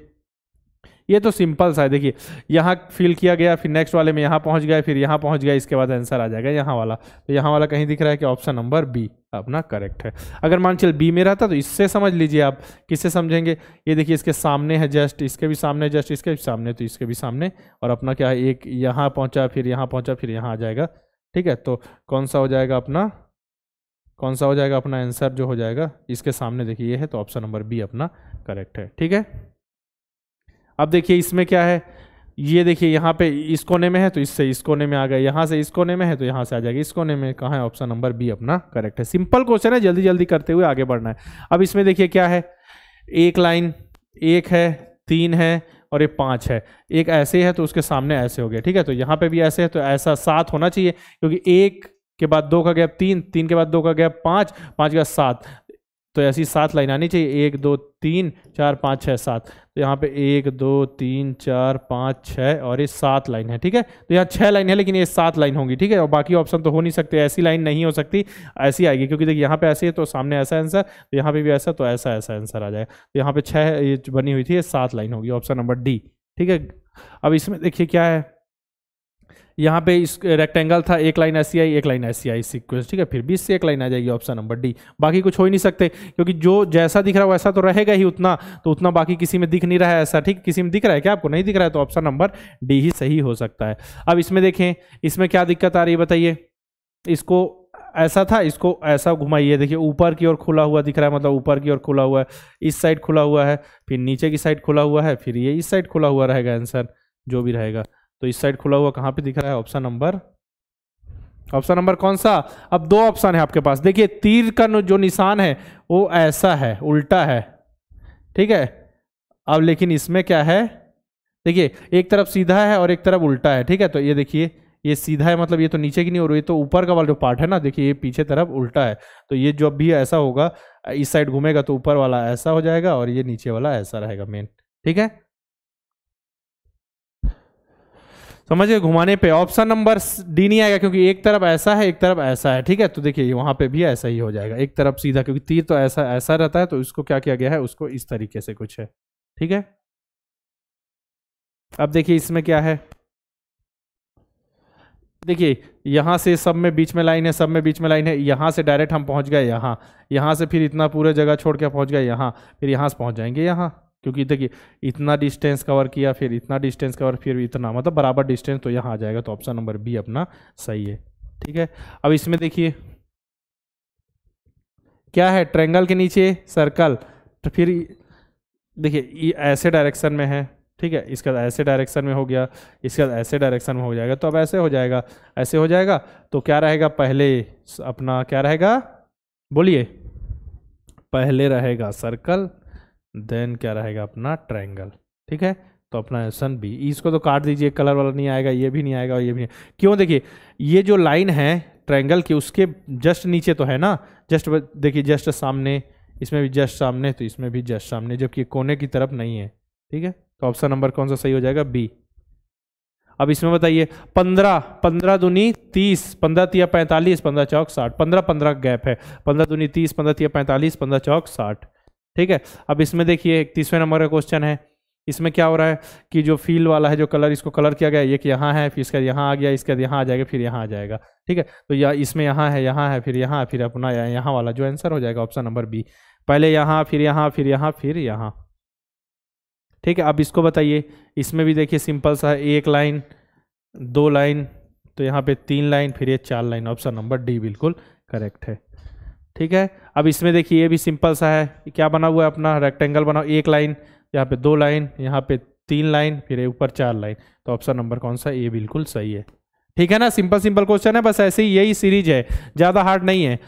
ये तो सिंपल सा है। देखिए यहाँ फिल किया गया, फिर नेक्स्ट वाले में यहाँ पहुँच गया, फिर यहाँ पहुँच गया, इसके बाद आंसर आ जाएगा यहाँ वाला। तो यहाँ वाला कहीं दिख रहा है कि ऑप्शन नंबर बी अपना करेक्ट है। अगर मान चल बी में रहता तो इससे समझ लीजिए आप, किससे समझेंगे? ये देखिए इसके सामने है जस्ट, इसके भी सामने जस्ट, इसके भी सामने, तो इसके भी सामने, और अपना क्या है, एक यहाँ पहुँचा, फिर यहाँ पहुँचा, फिर यहाँ आ जाएगा, ठीक है। तो कौन सा हो जाएगा अपना, कौन सा हो जाएगा अपना आंसर जो हो जाएगा? इसके सामने देखिए ये है, तो ऑप्शन नंबर बी अपना करेक्ट है, ठीक है। अब देखिए इसमें क्या है, ये देखिए यहाँ पे इस कोने में है तो इससे इस कोने में आ गए, यहाँ से इस कोने में है तो यहाँ से आ जाएगा इस कोने में। कहाँ है? ऑप्शन नंबर बी अपना करेक्ट है। सिंपल क्वेश्चन है, जल्दी जल्दी करते हुए आगे बढ़ना है। अब इसमें देखिए क्या है, एक लाइन, 1 है, 3 है और ये 5 है। एक ऐसे है तो उसके सामने ऐसे हो गया, ठीक है। तो यहाँ पे भी ऐसे है तो ऐसा 7 होना चाहिए, क्योंकि 1 के बाद 2 का गैप 3, 3 के बाद 2 का गैप 5, 5 के बाद 7, तो ऐसी 7 लाइन आनी चाहिए, 1 2 3 4 5 6 7। तो यहाँ पे 1 2 3 4 5 6 और ये 7 लाइन है, ठीक है। तो यहाँ 6 लाइन है लेकिन ये 7 लाइन होंगी, ठीक है। और बाकी ऑप्शन तो हो नहीं सकते, ऐसी लाइन नहीं हो सकती, ऐसी आएगी, क्योंकि देखिए यहाँ पे ऐसे है तो सामने ऐसा आंसर, तो यहाँ पे भी ऐसा, तो ऐसा ऐसा आंसर आ जाएगा। तो यहाँ पे 6 ये बनी हुई थी, ये 7 लाइन होगी, ऑप्शन नंबर डी, ठीक है। अब इसमें देखिए क्या है, यहाँ पे इस रेक्टेंगल था, एक लाइन ऐसी आई, एक लाइन ऐसी आई सीक्वेंस, ठीक है। फिर 20 से एक लाइन आ जाएगी, ऑप्शन नंबर डी। बाकी कुछ हो ही नहीं सकते, क्योंकि जो जैसा दिख रहा है वैसा तो रहेगा ही उतना, तो उतना बाकी किसी में दिख नहीं रहा है ऐसा, ठीक। किसी में दिख रहा है क्या आपको? नहीं दिख रहा है, तो ऑप्शन नंबर डी ही सही हो सकता है। अब इसमें देखें, इसमें क्या दिक्कत आ रही है बताइए। इसको ऐसा था, इसको ऐसा घुमाइए, देखिए ऊपर की ओर खुला हुआ दिख रहा है, मतलब ऊपर की ओर खुला हुआ है, इस साइड खुला हुआ है, फिर नीचे की साइड खुला हुआ है, फिर ये इस साइड खुला हुआ रहेगा आंसर जो भी रहेगा। तो इस साइड खुला हुआ कहाँ पे दिख रहा है? ऑप्शन नंबर कौन सा? अब 2 ऑप्शन है आपके पास, देखिए तीर का जो निशान है वो ऐसा है, उल्टा है, ठीक है। अब लेकिन इसमें क्या है, देखिए एक तरफ सीधा है और एक तरफ उल्टा है, ठीक है। तो ये देखिए, ये सीधा है मतलब ये तो नीचे की नहीं हो रही, तो ऊपर का वाला जो पार्ट है ना, देखिए ये पीछे तरफ उल्टा है, तो ये जब भी ऐसा होगा, इस साइड घूमेगा तो ऊपर वाला ऐसा हो जाएगा और ये नीचे वाला ऐसा रहेगा मेन, ठीक है। समझिए, घुमाने पे ऑप्शन नंबर डी नहीं आएगा, क्योंकि एक तरफ ऐसा है एक तरफ ऐसा है, ठीक है। तो देखिए वहां पे भी ऐसा ही हो जाएगा, एक तरफ सीधा, क्योंकि तीर तो ऐसा ऐसा रहता है, तो इसको क्या किया गया है, उसको इस तरीके से कुछ है, ठीक है। अब देखिए इसमें क्या है, देखिए यहां से सब में बीच में लाइन है, सब में बीच में लाइन है, यहां से डायरेक्ट हम पहुंच गए यहाँ, यहां से फिर इतना पूरे जगह छोड़ के पहुंच गए यहाँ, फिर यहां से पहुंच जाएंगे यहाँ, क्योंकि देखिए इतना डिस्टेंस कवर किया, फिर इतना डिस्टेंस कवर, फिर इतना, मतलब बराबर डिस्टेंस, तो यहाँ आ जाएगा। तो ऑप्शन नंबर बी अपना सही है, ठीक है। अब इसमें देखिए क्या है, ट्रायंगल के नीचे सर्कल, तो फिर देखिए ये ऐसे डायरेक्शन में है, ठीक है। इसका ऐसे डायरेक्शन में हो गया, इसका ऐसे डायरेक्शन में हो जाएगा, तो अब ऐसे हो जाएगा, ऐसे हो जाएगा। तो क्या रहेगा पहले अपना, क्या रहेगा बोलिए, पहले रहेगा सर्कल, देन क्या रहेगा अपना ट्रायंगल, ठीक है। तो अपना ऑप्शन बी। इसको तो काट दीजिए, कलर वाला नहीं आएगा, ये भी नहीं आएगा और ये भी नहीं। क्यों? देखिए ये जो लाइन है ट्रायंगल की, उसके जस्ट नीचे तो है ना, जस्ट देखिए जस्ट सामने, इसमें भी जस्ट सामने, तो इसमें भी जस्ट सामने, जबकि कोने की तरफ नहीं है, ठीक है। तो ऑप्शन नंबर कौन सा सही हो जाएगा? बी। अब इसमें बताइए 15, 15 दूनी 30, 15 तिया 45, 15 चौक 60, 15 15 गैप है, 15 दूनी 30, 15 तिया 45, 15 चौक 60, ठीक है। अब इसमें देखिए 31वें नंबर का क्वेश्चन है, इसमें क्या हो रहा है कि जो फील वाला है, जो कलर, इसको कलर किया गया है, ये कि यहाँ है, फिर इसका यहाँ आ गया, इसके बाद यहाँ आ जाएगा, फिर यहाँ आ जाएगा, ठीक है। तो या इसमें यहाँ है, फिर यहाँ, फिर अपना यहाँ वाला जो आंसर हो जाएगा ऑप्शन नंबर बी, पहले यहाँ, फिर यहाँ, फिर यहाँ, फिर यहाँ, ठीक है। अब इसको बताइए, इसमें भी देखिए सिंपल सा है, 1 लाइन 2 लाइन, तो यहाँ पे 3 लाइन, फिर ये 4 लाइन, ऑप्शन नंबर डी बिल्कुल करेक्ट है, ठीक है। अब इसमें देखिए ये भी सिंपल सा है, क्या बना हुआ है अपना, रेक्टेंगल बना, 1 लाइन, यहाँ पे 2 लाइन, यहाँ पे 3 लाइन, फिर ऊपर 4 लाइन, तो ऑप्शन नंबर कौन सा? ए बिल्कुल सही है, ठीक है ना। सिंपल सिंपल क्वेश्चन है, बस ऐसे ही, यही सीरीज है, ज़्यादा हार्ड नहीं है।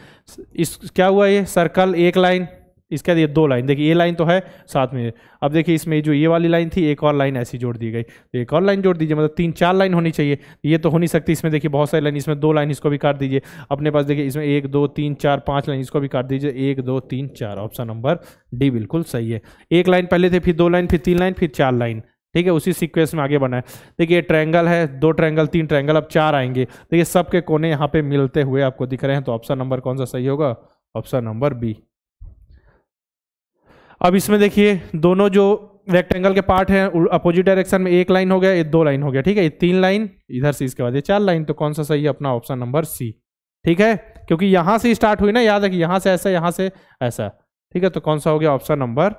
इस क्या हुआ, ये सर्कल 1 लाइन, इसके बाद ये 2 लाइन, देखिए ये लाइन तो है साथ में। अब देखिए इसमें जो ये वाली लाइन थी, एक और लाइन ऐसी जोड़ दी गई, तो एक और लाइन जोड़ दीजिए, मतलब 3-4 लाइन होनी चाहिए, ये तो हो नहीं सकती। इसमें देखिए बहुत सारी लाइन, इसमें 2 लाइन, इसको भी काट दीजिए अपने पास। देखिए इसमें 1 2 3 4 5 लाइन, इसको भी काट दीजिए, 1 2 3 4, ऑप्शन नंबर डी बिल्कुल सही है। 1 लाइन पहले थे, फिर 2 लाइन, फिर 3 लाइन, फिर 4 लाइन, ठीक है, उसी सीक्वेंस में आगे बढ़ना है। देखिए ट्रायंगल है, 2 ट्रायंगल 3 ट्रायंगल, अब 4 आएंगे, देखिए सबके कोने यहाँ पे मिलते हुए आपको दिख रहे हैं, तो ऑप्शन नंबर कौन सा सही होगा? Option number B. अब इसमें देखिए दोनों जो रेक्टेंगल के पार्ट हैं अपोजिट डायरेक्शन में, 1 लाइन हो गया, ये 2 लाइन हो गया, ठीक है, ये 3 लाइन इधर से, इसके बाद ये 4 लाइन, तो कौन सा सही है अपना? ऑप्शन नंबर सी, ठीक है, क्योंकि यहां से स्टार्ट हुई ना, याद है कि यहां से ऐसा, यहां से ऐसा, ठीक है। तो कौन सा हो गया? Option number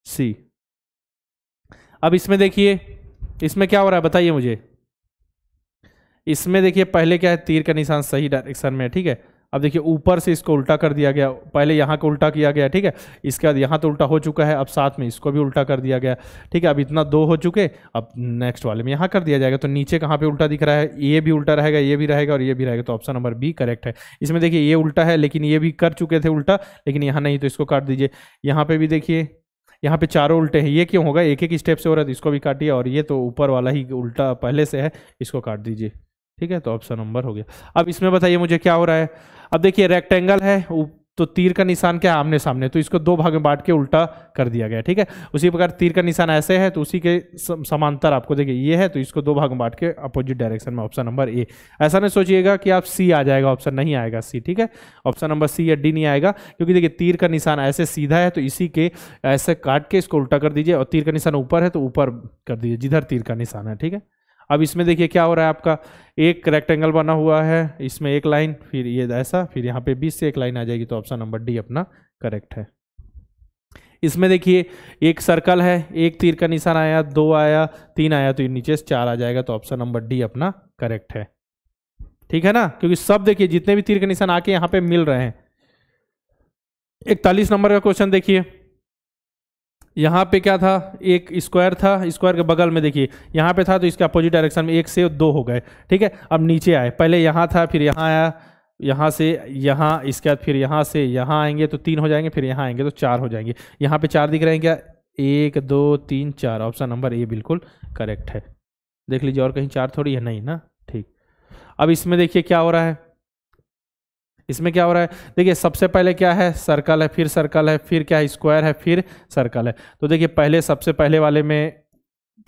C. अब इसमें देखिए, इसमें क्या हो रहा है बताइए मुझे। इसमें देखिए पहले क्या है, तीर का निशान सही डायरेक्शन में है, ठीक है। अब देखिए ऊपर से इसको उल्टा कर दिया गया, पहले यहाँ को उल्टा किया गया, ठीक है, इसके बाद यहाँ तो उल्टा हो चुका है, अब साथ में इसको भी उल्टा कर दिया गया, ठीक है। अब इतना 2 हो चुके, अब नेक्स्ट वाले में यहाँ कर दिया जाएगा, तो नीचे कहाँ पे उल्टा दिख रहा है, ये भी उल्टा रहेगा, ये भी रहेगा और ये भी रहेगा, तो ऑप्शन नंबर बी करेक्ट है। इसमें देखिए ये उल्टा है, लेकिन ये भी कर चुके थे उल्टा, लेकिन यहाँ नहीं, तो इसको काट दीजिए। यहाँ पे भी देखिए, यहाँ पे चारों उल्टे हैं, ये क्यों होगा? एक एक स्टेप से हो रहा है, तो इसको भी काटिए, और ये तो ऊपर वाला ही उल्टा पहले से है, इसको काट दीजिए, ठीक है। तो ऑप्शन नंबर हो गया। अब इसमें बताइए मुझे क्या हो रहा है। अब देखिए रेक्टेंगल है, तो तीर का निशान क्या है, आमने सामने, तो इसको दो भाग में बांट के उल्टा कर दिया गया, ठीक है। उसी प्रकार तीर का निशान ऐसे है तो उसी के समांतर आपको देखिए ये है, तो इसको दो भाग में बांट के अपोजिट डायरेक्शन में, ऑप्शन नंबर ए। ऐसा नहीं सोचिएगा कि आप सी आ जाएगा, ऑप्शन नहीं आएगा सी, ठीक है। ऑप्शन नंबर सी या डी नहीं आएगा, क्योंकि देखिए तीर का निशान ऐसे सीधा है तो इसी के ऐसे काट के इसको उल्टा कर दीजिए, और तीर का निशान ऊपर है तो ऊपर कर दीजिए जिधर तीर का निशान है, ठीक है। अब इसमें देखिए क्या हो रहा है, आपका एक रेक्टेंगल बना हुआ है, इसमें एक लाइन, फिर ये ऐसा, फिर यहाँ पे बीच से एक लाइन आ जाएगी, तो ऑप्शन नंबर डी अपना करेक्ट है। इसमें देखिए एक सर्कल है, एक तीर का निशान आया, दो आया, तीन आया, तो नीचे से चार आ जाएगा, तो ऑप्शन नंबर डी अपना करेक्ट है, ठीक है ना। क्योंकि सब देखिए जितने भी तीर के निशान आके यहाँ पे मिल रहे हैं। 41 नंबर का क्वेश्चन देखिए, यहाँ पे क्या था, एक स्क्वायर था, स्क्वायर के बगल में देखिए यहाँ पे था, तो इसके अपोजिट डायरेक्शन में 1 से 2 हो गए, ठीक है। अब नीचे आए, पहले यहाँ था, फिर यहाँ आया, यहाँ से यहाँ, इसके बाद फिर यहाँ से यहाँ आएंगे तो 3 हो जाएंगे, फिर यहाँ आएंगे तो 4 हो जाएंगे। यहाँ पे 4 दिख रहे हैं क्या, 1 2 3 4, ऑप्शन नंबर ए बिल्कुल करेक्ट है। देख लीजिए और कहीं 4 थोड़ी है, नहीं ना, ठीक। अब इसमें देखिए क्या हो रहा है, इसमें क्या हो रहा है, देखिए सबसे पहले क्या है, सर्कल है, फिर सर्कल है, फिर क्या है, स्क्वायर है, फिर सर्कल है। तो देखिए पहले सबसे पहले वाले में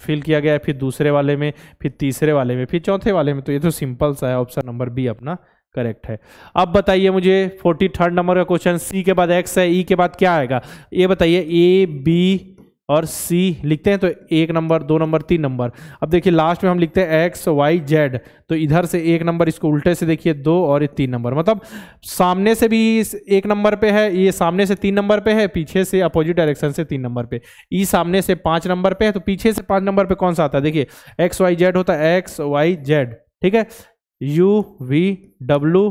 फिल किया गया है, फिर दूसरे वाले में, फिर तीसरे वाले में, फिर चौथे वाले में, तो ये तो सिंपल सा है, ऑप्शन नंबर बी अपना करेक्ट है। अब बताइए मुझे 43 नंबर का क्वेश्चन, सी के बाद एक्स है, ई के बाद क्या आएगा, ये बताइए। ए बी और सी लिखते हैं तो 1 नंबर, 2 नंबर, 3 नंबर। अब देखिए लास्ट में हम लिखते हैं एक्स वाई जेड, तो इधर से 1 नंबर, इसको उल्टे से देखिए 2 और ये 3 नंबर, मतलब सामने से भी 1 नंबर पे है, ये सामने से 3 नंबर पे है, पीछे से अपोजिट डायरेक्शन से 3 नंबर पे। ई सामने से 5 नंबर पे है, तो पीछे से 5 नंबर पे कौन सा आता है, देखिए एक्स वाई जेड होता है, एक्स वाई जेड, ठीक है। U V W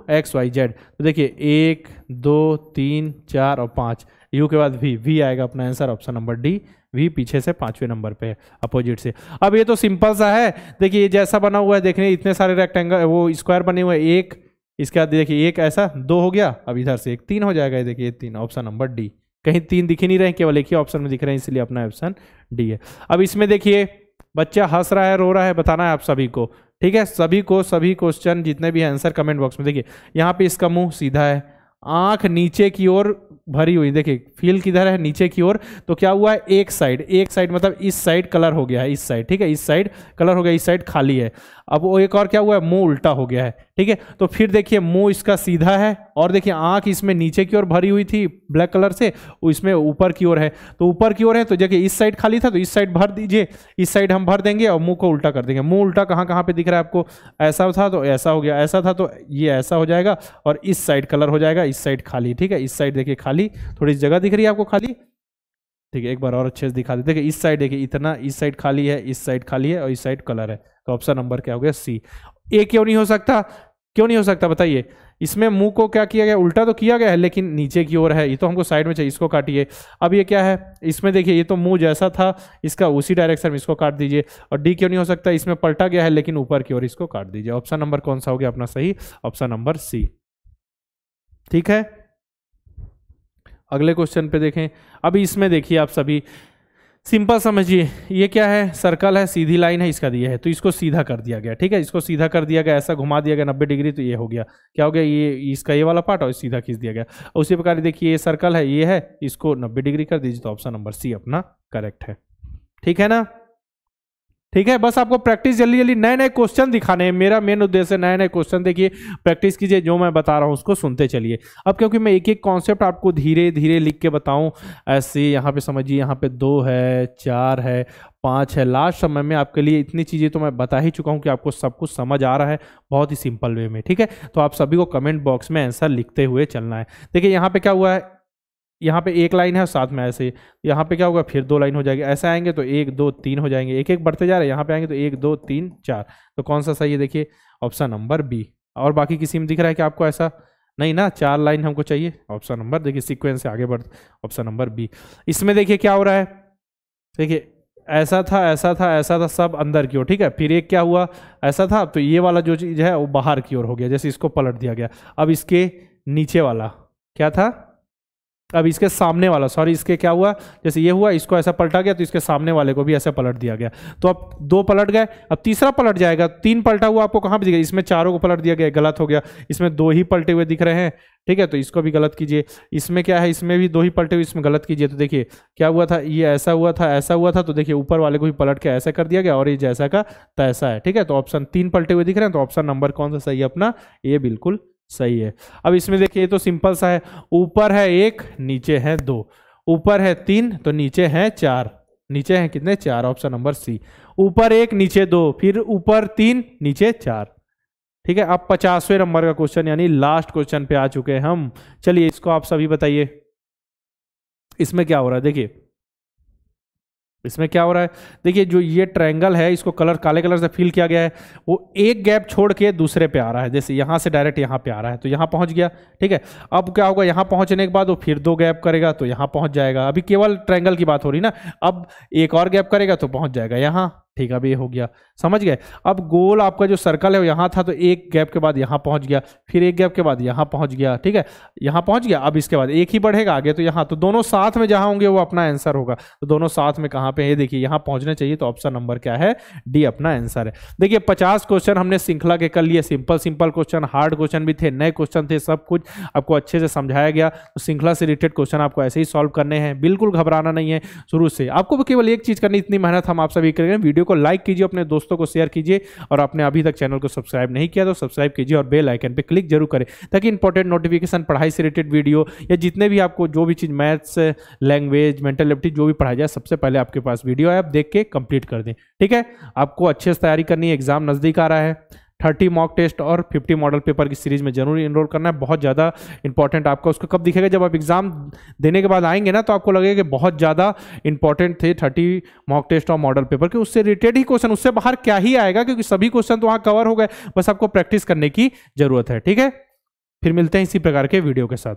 X Y Z, तो देखिए 1 2 3 4 और 5, यू के बाद वी आएगा अपना answer, option number D, V पीछे से 5वें नंबर पे है अपोजिट से। अब ये तो सिंपल सा है, देखिए ये जैसा बना हुआ है, देखने इतने सारे रेक्टेंगल वो स्क्वायर बने हुए हैं, एक इसके बाद देखिए एक ऐसा 2 हो गया, अब इधर से एक 3 हो जाएगा, देखिए 3, ऑप्शन नंबर डी। कहीं 3 दिख ही नहीं रहे, केवल एक ही ऑप्शन में दिख रहे हैं, इसलिए अपना ऑप्शन डी है। अब इसमें देखिए बच्चा हंस रहा है, रो रहा है, बताना है आप सभी को, ठीक है। सभी क्वेश्चन जितने भी आंसर कमेंट बॉक्स में। देखिए यहाँ पे इसका मुंह सीधा है, आंख नीचे की ओर भरी हुई, देखिए फील किधर है, नीचे की ओर, तो क्या हुआ है, एक साइड मतलब इस साइड कलर हो गया है, इस साइड, ठीक है, इस साइड कलर हो गया, इस साइड खाली है। अब वो एक और क्या हुआ है, मुंह उल्टा हो गया है, ठीक है। तो फिर देखिए मुंह इसका सीधा है, और देखिए आंख इसमें नीचे की ओर भरी हुई थी ब्लैक कलर से, इसमें ऊपर की ओर है, तो ऊपर की ओर है, तो देखिए इस साइड खाली था, तो इस साइड भर दीजिए, इस साइड हम भर देंगे, और मुंह को उल्टा कर देंगे। मुंह उल्टा कहाँ कहाँ पे दिख रहा है आपको, ऐसा था तो ऐसा हो गया, ऐसा था तो ये ऐसा हो जाएगा, और इस साइड कलर हो जाएगा, इस साइड खाली, ठीक है। इस साइड देखिए खाली, थोड़ी जगह दिख रही है आपको खाली, ठीक है। एक बार और अच्छे से दिखा देते, देखिए इस साइड देखिए इतना, इस साइड खाली है, इस साइड खाली है, और इस साइड कलर है, तो ऑप्शन नंबर क्या हो गया, सी। ए क्यों नहीं हो सकता, क्यों नहीं हो सकता बताइए, इसमें मुंह को क्या किया गया, उल्टा तो किया गया है, लेकिन नीचे की ओर है, ये तो हमको साइड में चाहिए, इसको काटिए। अब ये क्या है, इसमें देखिए ये तो मुंह जैसा था, इसका उसी डायरेक्शन में, इसको काट दीजिए। और डी क्यों नहीं हो सकता, इसमें पलटा गया है, लेकिन ऊपर की ओर, इसको काट दीजिए। ऑप्शन नंबर कौन सा हो गया अपना सही, ऑप्शन नंबर सी, ठीक है। अगले क्वेश्चन पे देखें। अभी इसमें देखिए आप सभी सिंपल समझिए, ये क्या है, सर्कल है, सीधी लाइन है, इसका दिया है, तो इसको सीधा कर दिया गया, ठीक है। इसको सीधा कर दिया गया, ऐसा घुमा दिया गया 90 डिग्री, तो ये हो गया, क्या हो गया, ये इसका ये वाला पार्ट, और सीधा खींच दिया गया। और उसी प्रकार देखिए ये सर्कल है, ये है, इसको 90 डिग्री कर दीजिए, तो ऑप्शन नंबर सी अपना करेक्ट है, ठीक है ना। ठीक है, बस आपको प्रैक्टिस जल्दी जल्दी नए नए क्वेश्चन दिखाने हैं, मेरा मेन उद्देश्य नए नए क्वेश्चन देखिए, प्रैक्टिस कीजिए, जो मैं बता रहा हूँ उसको सुनते चलिए। अब क्योंकि मैं एक एक कॉन्सेप्ट आपको धीरे धीरे लिख के बताऊं, ऐसे यहाँ पे समझिए, यहाँ पे 2 है, 4 है, 5 है, लास्ट समय में आपके लिए इतनी चीज़ें तो मैं बता ही चुका हूँ कि आपको सब कुछ समझ आ रहा है बहुत ही सिंपल वे में, ठीक है। तो आप सभी को कमेंट बॉक्स में आंसर लिखते हुए चलना है। देखिए यहाँ पे क्या हुआ है, यहाँ पे एक लाइन है और साथ में ऐसे, यहाँ पे क्या होगा, फिर 2 लाइन हो जाएगी, ऐसे आएंगे तो 1 2 3 हो जाएंगे, एक एक बढ़ते जा रहे हैं, यहाँ पे आएंगे तो 1 2 3 4, तो कौन सा सही है, देखिए ऑप्शन नंबर बी। और बाकी किसी में दिख रहा है कि आपको ऐसा नहीं ना, 4 लाइन हमको चाहिए, ऑप्शन नंबर देखिए सीक्वेंस से आगे बढ़, ऑप्शन नंबर बी। इसमें देखिए क्या हो रहा है, देखिए ऐसा था, ऐसा था, ऐसा था, सब अंदर की ओर, ठीक है। फिर एक क्या हुआ, ऐसा था, तो ये वाला जो चीज़ है वो बाहर की ओर हो गया, जैसे इसको पलट दिया गया। अब इसके नीचे वाला क्या था, अब इसके सामने वाला, सॉरी इसके क्या हुआ, जैसे ये हुआ, इसको ऐसा पलटा गया तो इसके सामने वाले को भी ऐसे पलट दिया गया। तो अब 2 पलट गए, अब तीसरा पलट जाएगा। 3 पलटा हुआ आपको कहाँ पे दिखेगा, इसमें 4 को पलट दिया गया, गलत हो गया। इसमें 2 ही पलटे हुए दिख रहे हैं, ठीक है, तो इसको भी गलत कीजिए। इसमें क्या है, इसमें भी 2 ही पलटे हुए, इसमें गलत कीजिए। तो देखिए क्या हुआ था, ये ऐसा हुआ था, ऐसा हुआ था, तो देखिए ऊपर वाले को भी पलट के ऐसा कर दिया गया और ये जैसा का तैसा है, ठीक है। तो ऑप्शन 3 पलटे हुए दिख रहे हैं, तो ऑप्शन नंबर कौन सा सही है अपना, ये बिल्कुल सही है। अब इसमें देखिए ये तो सिंपल सा है, ऊपर है 1, नीचे है 2, ऊपर है 3 तो नीचे है 4, नीचे है कितने 4, ऑप्शन नंबर सी। ऊपर 1 नीचे 2, फिर ऊपर 3 नीचे 4, ठीक है। अब 50वें नंबर का क्वेश्चन यानी लास्ट क्वेश्चन पे आ चुके हैं हम। चलिए इसको आप सभी बताइए, इसमें क्या हो रहा है। देखिए इसमें क्या हो रहा है, देखिए जो ये ट्रायंगल है इसको कलर काले कलर से फिल किया गया है, वो एक गैप छोड़ के दूसरे पे आ रहा है। जैसे यहाँ से डायरेक्ट यहाँ पे आ रहा है तो यहाँ पहुँच गया, ठीक है। अब क्या होगा, यहाँ पहुँचने के बाद वो फिर 2 गैप करेगा तो यहाँ पहुँच जाएगा। अभी केवल ट्रायंगल की बात हो रही ना, अब एक और गैप करेगा तो पहुँच जाएगा यहाँ, ठीक है। अब ये हो गया, समझ गए। अब गोल आपका जो सर्कल है वो यहाँ था तो एक गैप के बाद यहाँ पहुँच गया, फिर एक गैप के बाद यहाँ पहुँच गया, ठीक है, यहाँ पहुँच गया। अब इसके बाद एक ही बढ़ेगा आगे तो यहाँ, तो दोनों साथ में जहाँ होंगे वो अपना आंसर होगा। तो दोनों साथ में कहाँ पे है, देखिए यहाँ पहुँचने चाहिए, तो ऑप्शन नंबर क्या है, डी अपना आंसर है। देखिए 50 क्वेश्चन हमने श्रृंखला के कर लिए, सिंपल क्वेश्चन, हार्ड क्वेश्चन भी थे, नए क्वेश्चन थे, सब कुछ आपको अच्छे से समझाया गया। तो श्रृंखला से रिलेटेड क्वेश्चन आपको ऐसे ही सॉल्व करने हैं, बिल्कुल घबराना नहीं है शुरू से। आपको केवल एक चीज करनी, इतनी मेहनत हम आप सभी करेंगे, वीडियो को लाइक कीजिए, अपने दोस्तों को शेयर कीजिए, और आपने अभी तक चैनल को सब्सक्राइब नहीं किया तो सब्सक्राइब कीजिए और बेल आइकन पे क्लिक जरूर करें, ताकि इंपॉर्टेंट नोटिफिकेशन, पढ़ाई से रिलेटेड वीडियो या जितने भी आपको जो भी चीज मैथ्स, लैंग्वेज, मेंटल एबिलिटी जो भी पढ़ाया जाए, सबसे पहले आपके पास वीडियो है, आप देख के कंप्लीट कर दें, ठीक है। आपको अच्छे से तैयारी करनी है, एग्जाम नजदीक आ रहा है। 30 मॉक टेस्ट और 50 मॉडल पेपर की सीरीज में जरूर इनरोल करना है, बहुत ज़्यादा इंपॉर्टेंट। आपका उसको कब दिखेगा, जब आप एग्जाम देने के बाद आएंगे ना, तो आपको लगेगा कि बहुत ज़्यादा इंपॉर्टेंट थे 30 मॉक टेस्ट और मॉडल पेपर के, उससे रिलेटेड ही क्वेश्चन, उससे बाहर क्या ही आएगा, क्योंकि सभी क्वेश्चन तो वहाँ कवर हो गए, बस आपको प्रैक्टिस करने की जरूरत है, ठीक है। फिर मिलते हैं इसी प्रकार के वीडियो के साथ।